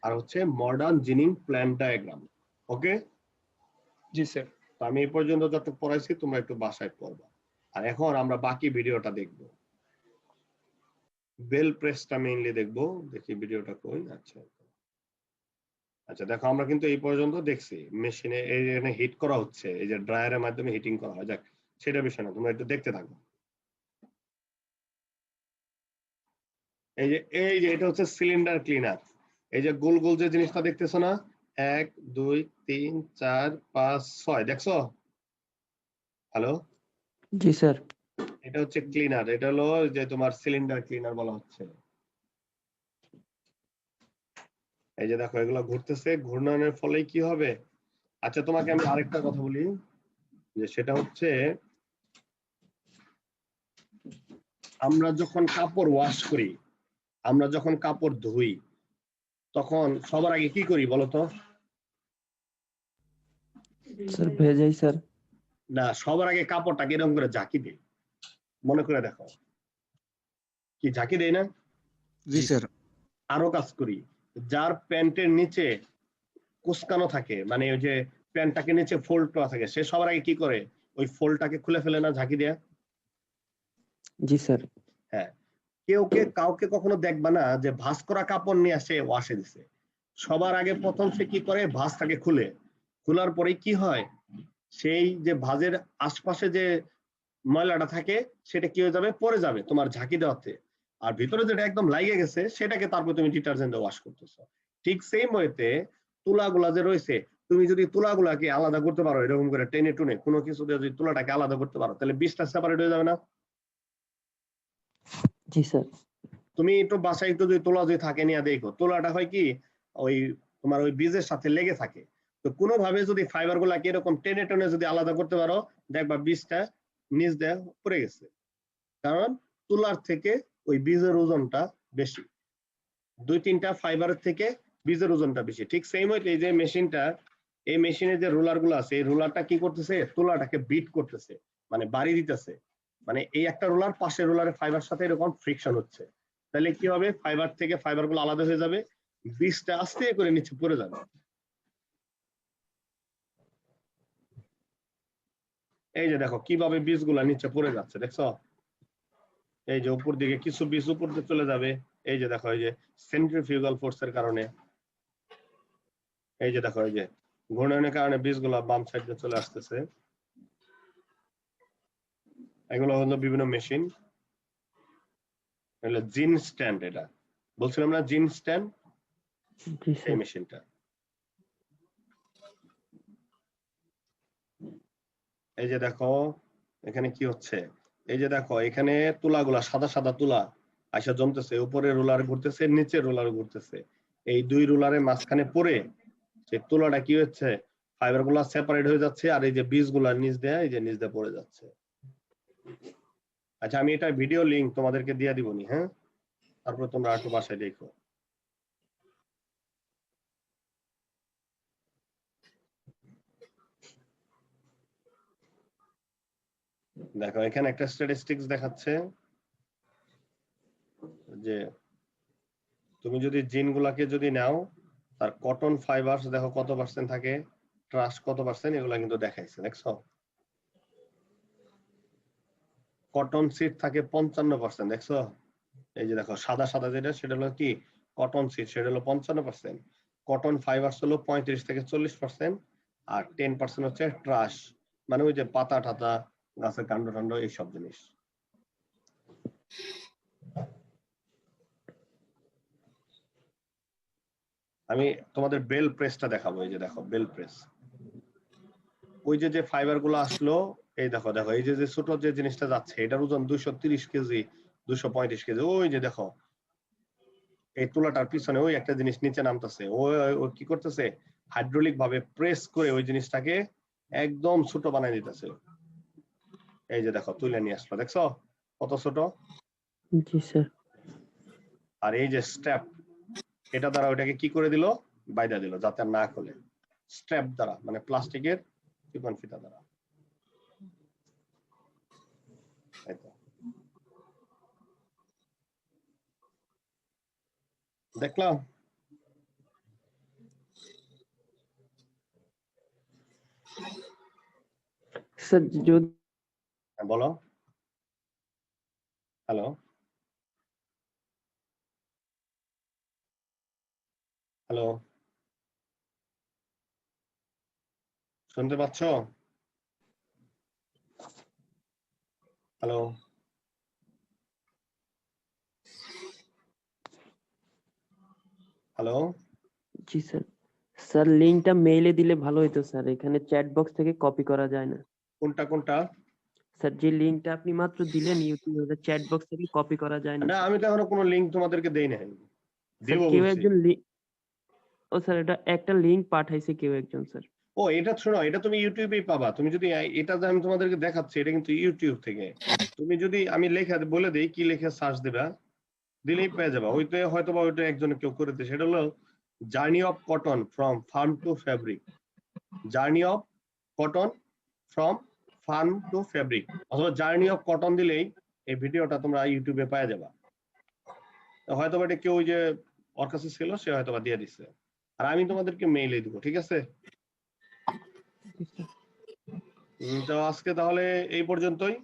আর হচ্ছে modern ginning plan diagram. Okay? জি স্যার। তো আমি এই পর্যন্ত যত পড়াইছি তোমরা একটু বাসায় পড়বা। আর এখন আমরা বাকি ভিডিওটা দেখব। বেল প্রেসটা মেইনলি দেখব। দেখি ভিডিওটা কই। আচ্ছা আচ্ছা, দেখো আমরা কিন্তু এই পর্যন্ত দেখছি মেশিনে এখানে হিট করা হচ্ছে, এই যে ড্রায়ারের মাধ্যমে হিটিং করা হয়। যাক, সেটা বিষয় না, তোমরা একটু দেখতে থাকো। এই যে এটা হচ্ছে সিলিন্ডার ক্লিনার। এই যে গোল গোল যে জিনিসটা দেখতেছো না, 1 2 3 4 5 6, দেখছো? হ্যালো, জি স্যার। এটা হচ্ছে ক্লিনার। এটা হলো যে তোমার সিলিন্ডার ক্লিনার বলা হচ্ছে। এই যে দেখো এগুলো ঘুরতেছে, ঘূর্ণনের ফলে কি হবে? আচ্ছা, তোমাকে আমি আরেকটা কথা বলি, যে সেটা হচ্ছে আমরা যখন কাপড় ওয়াশ করি, আমরা যখন কাপড় ধুই, তখন সবার আগে কি করি বলতো? স্যার ভেজাই স্যার। না, সবার আগে কাপড়টাকে এরকম করে ঝাঁকি দিই। মনে করে দেখো, কি ঝাঁকি দেই না? জি স্যার। আরো কাজ করি, যার প্যান্টের নিচে কুচকানো থাকে, মানে ওই যে প্যান্টটাকে নিচে ফোল্ড করা থাকে, সে সবার আগে কি করে? ওই ফোল্ডটাকে খুলে ফেলে না ঝাঁকি দেয়া? জি স্যার। হ্যাঁ। কাউকে কখনো দেখবা না যে ভাঁজ করা কাপড় নিয়ে আসে ওয়াশে দিছে। সবার আগে প্রথম সে কি করে? ভাঁজটাকে খুলে, খোলার পরে কি হয়, সেই যে ভাঁজের আশপাশে যে ময়লাটা থাকে সেটা কি হয়ে যাবে? পড়ে যাবে তোমার ঝাঁকি দেওয়াতে। আর ভিতরে যেটা একদম লাগিয়ে গেছে সেটাকে তারপর তুমি ডিটারজেন্ট দিয়ে ওয়াশ করতেছো। ঠিক সেম ওয়েতে তুলাগুলা যে রয়েছে, তুমি যদি তুলাগুলাকে আলাদা করতে পারো, এরকম করে টেনে টুনে কোনো কিছু দিয়ে যদি তুলাটাকে আলাদা করতে পারো, তাহলে বীজটা সেপারেট হয়ে যাবে না? জি স্যার। তুমি একটু বাসায় একটু যদি তুলা যদি থাকে নিয়ে দেখো, তুলাটা হয় কি ওই তোমার ওই বীজের সাথে লেগে থাকে। তো কোনোভাবে যদি ফাইবার গুলাকে এরকম টেনে টেনে যদি আলাদা করতে পারো, দেখবা বীজটা নিচ দিয়ে পড়ে গেছে। কারণ তুলার থেকে ওই বীজের ওজনটা বেশি, 2-3টা ফাইবারের থেকে বীজের ওজনটা বেশি। ঠিক সেম ওয়েতে এই যে মেশিনটা, এই মেশিনের যে রোলার গুলো আছে, এই রোলারটা কি করতেছে? তুলাটাকে বিট করতেছে, মানে বাড়ি দিতেছে। মানে এই একটা রোলার পাশের রোলারের ফাইবার সাথে এরকম ফ্রিকশন হচ্ছে। তাহলে কি হবে? ফাইবার থেকে ফাইবার গুলো আলাদা হয়ে যাবে, বীজটা আস্তে করে নিচে পড়ে যাবে। এই যে দেখো কিভাবে বীজগুলা নিচে পড়ে যাচ্ছে, দেখছো? এই যে উপর দিকে কিছু বীজ উপর দিকে চলে যাবে। এই যে দেখো, এই যে সেন্ট্রিফিউগাল ফোর্সের কারণে, এই যে দেখো, এই যে ঘূর্ণনের কারণে বীজগুলা বাম সাইডে চলে আসতেছে। এগুলো হলো বিভিন্ন মেশিন, হলো জিন স্ট্যান্ড। এটা বলছিলাম না, জিন স্ট্যান্ড, জি এই স্যার। মেশিনটা। এই যে দেখো এখানে কি হচ্ছে, এই যে দেখো এখানে তুলাগুলা সাদা সাদা তুলা আইসা জমতেছে, উপরে রোলার ঘুরতেছে, নিচে রোলার ঘুরতেছে। এই দুই রোলারের মাঝখানে পড়ে সেই তুলাটা কি হচ্ছে, ফাইবার গুলা সেপারেট হয়ে যাচ্ছে, আর এই যে বীজ গুলা নিচ দিয়ে এই যে নিচ দিয়ে পড়ে যাচ্ছে। আচ্ছা, আমি এটা ভিডিও লিংক তোমাদেরকে দিয়ে দিবনি, হ্যাঁ, তারপর তোমরা একটু বাসায় দেখো। দেখো এখানে একটা স্ট্যাটিস্টিক্স দেখাচ্ছে যে তুমি যদি জিন গুলাকে যদি নাও, তার কটন ফাইবারস দেখো কত পার্সেন্ট থাকে, ট্রাস্ট কত পার্সেন্ট, এগুলা কিন্তু দেখাইছে, দেখছো। কটন সিড থাকে 55%, দেখছো। এই যে দেখো সাদা সাদা যেটা, সেটা হলো কি কটন সিড, সেটা হলো 55%। কটন ফাইবারস হলো 35 থেকে 40%, আর 10% হচ্ছে ট্রাশ, মানে ওই যে পাতা টাতা, গাছের কাণ্ড টাণ্ড, এইসব জিনিস। আমি তোমাদের বেল প্রেসটা দেখাবো। এই যে দেখো বেল প্রেস, ওই যে ফাইবার গুলো আসলো, এই দেখো দেখো এই যে ছোট যে জিনিসটা যাচ্ছে, এটার ওজন 230 কেজি, 235 কেজি। ওই যে দেখো এই তুলাটার পিছনে ওই একটা জিনিস নিচে নামতেছে, ও কি করতেছে, হাইড্রোলিক ভাবে প্রেস করে ওই জিনিসটাকে একদম ছোট বানাই দিতেছে। এই যে দেখো তুলে নিয়ে আসলো, দেখছো কত ছোট। জি স্যার। আর এই যে স্ট্র্যাপ, এটা দ্বারা ওইটাকে কি করে দিল, বাইদা দিল, যাতে আর না খোলে। স্ট্র্যাপ দ্বারা, মানে প্লাস্টিকের চিকন ফিতা দ্বারা। দেখলাম। স্যার যদি হ্যাঁ, বলো। হ্যালো, হ্যালো, শুনতে পাচ্ছ? Hello, hello. জি স্যার। স্যার লিংকটা মেইলে দিলে ভালো হতো স্যার, এখানে চ্যাট বক্স থেকে কপি করা যায় না। কোনটা কোনটা? স্যার যে লিংকটা আপনি মাত্র দিলেন ইউটিউবে, চ্যাট বক্স থেকে কপি করা যায় না না, স্যার। আমি তো এখনো কোনো লিংক তোমাদেরকে দেই নাই। স্যার দিব কেউ বলছি। একজন ও স্যার এটা একটা লিংক পাঠাইছে কেউ একজন স্যার। ও, এটা শোনো, এটা তুমি ইউটিউবেই পাবা। তুমি যদি এটা যে আমি তোমাদেরকে দেখাচ্ছি, এটা কিন্তু ইউটিউব থেকে। তুমি যদি আমি লেখা বলে দেই, কি লিখে সার্চ দিবা, দিলেই পেয়ে যাবা। ওইতে হয়তো বা ওইটা একজনে কেউ করে দিয়েছে। সেটা হলো journey of cotton from farm to fabric. Journey of cotton from farm to fabric, অথবা জার্নি অফ কটন দিলেই এই ভিডিওটা তোমরা ইউটিউবে পাওয়া যাবা। হয়তো বা এটা কেউ ওই যে ওর কাছে ছিল, সে হয়তো বা দিয়ে দিচ্ছে। আর আমি তোমাদেরকে মেইলে দিব, ঠিক আছে? তো আজকে তাহলে এই পর্যন্তই।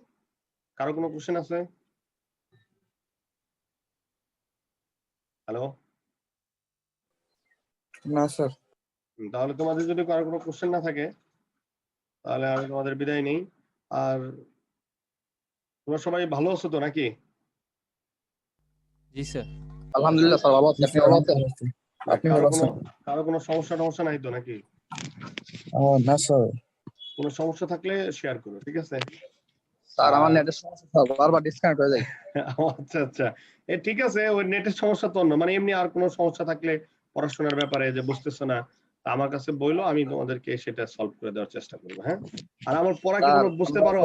কারো কোনো কোশ্চেন আছে? হ্যালো, না স্যার। তাহলে তোমাদের যদি কারো কোনো কোশ্চেন না থাকে, তাহলে আমি তোমাদের বিদায় নেই। আর তোমরা সবাই ভালো আছো তো নাকি? জি স্যার। আলহামদুলিল্লাহ স্যার, ভালো আছি। আপনি ভালো আছেন? আপনি ভালো আছেন? কারো কোনো সমস্যা টমস্যা নাই তো নাকি? না স্যার। কোনো সমস্যা থাকলে শেয়ার করো, ঠিক আছে? স্যার আমার নেটের সমস্যা স্যার, বারবার ডিসকানেক্ট হয়ে যায়। আচ্ছা আচ্ছা, ঠিক আছে। ওই নেটের সমস্যা তো অন্য, মানে এমনি আর কোনো সমস্যা থাকলে পড়াশোনার ব্যাপারে যে বুঝতেছো না, আমার কাছে বইলো, আমি তোমাদেরকে সেটা সলভ করে দেওয়ার চেষ্টা করবো। হ্যাঁ, আর আমার পড়া কি তোমরা বুঝতে পারো?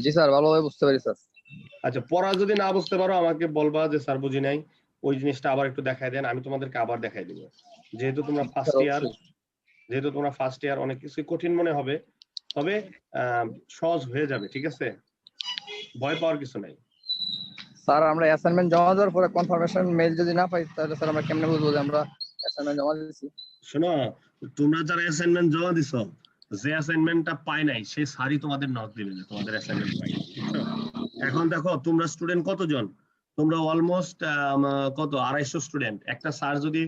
জি স্যার, ভালোভাবে বুঝতে পারি স্যার। আচ্ছা, পড়া যদি না বুঝতে পারো আমাকে বলবা যে স্যার বুঝি নাই, ওই জিনিসটা আবার একটু দেখাই দেন, আমি তোমাদেরকে আবার দেখাই দিব। যেহেতু তোমরা ফার্স্ট ইয়ার, অনেক কিছু কঠিন মনে হবে, তবে সহজ হয়ে যাবে, ঠিক আছে? ভয় পাওয়ার কিছু নাই। স্যার আমরা অ্যাসাইনমেন্ট জমা দেওয়ার পরে কনফার্মেশন মেইল যদি না পাই, তাহলে স্যার আমরা কেমনে বুঝবো যে আমরা অ্যাসাইনমেন্ট জমা দিয়েছি? শোনো, তোমরা যারা অ্যাসাইনমেন্ট জমা দিছো, যে অ্যাসাইনমেন্টটা পায় নাই সে স্যারই তোমাদের নক দিবে যে তোমাদের অ্যাসাইনমেন্ট পাই নাই। এখন দেখো তোমরা স্টুডেন্ট কতজন, তোমরা অলমোস্ট কত 250 স্টুডেন্ট। একটা স্যার যদি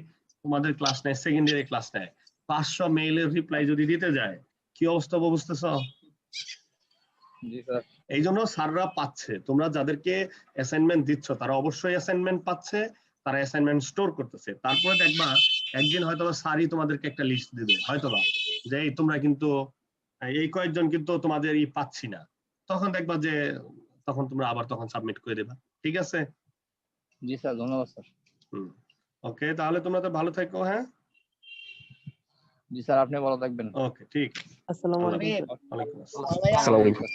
তোমাদের ক্লাস নেয়, সেকেন্ড ইয়ারে ক্লাস নেয়, 500 মেইলের রিপ্লাই যদি দিতে যায়, কি অবস্থা বুঝতেছো? জি স্যার। এই জন্য স্যাররা পাচ্ছে, তোমরা যাদেরকে অ্যাসাইনমেন্ট দিচ্ছ তারা অবশ্যই অ্যাসাইনমেন্ট পাচ্ছে, তারা অ্যাসাইনমেন্ট স্টোর করতেছে। তারপরে দেখবা একদিন হয়তো স্যারই তোমাদেরকে একটা লিস্ট দিবে হয়তোবা, যে এই তোমরা কিন্তু এই কয়েকজন কিন্তু তোমাদের পাচ্ছি না, তখন দেখবা যে তখন তোমরা আবার তখন সাবমিট করে দেবা। ঠিক আছে? জি স্যার, ধন্যবাদ স্যার। ওকে, তাহলে তোমরা তো ভালো থাকো। হ্যাঁ, জি স্যার, আপনি ভালো থাকবেন। ওকে, ঠিক। আসসালামু আল্লাহ আলাইকুম হাফেজ। স্যার। ওয়ালাইকুম আসসালাম। আসসালামু আলাইকুম।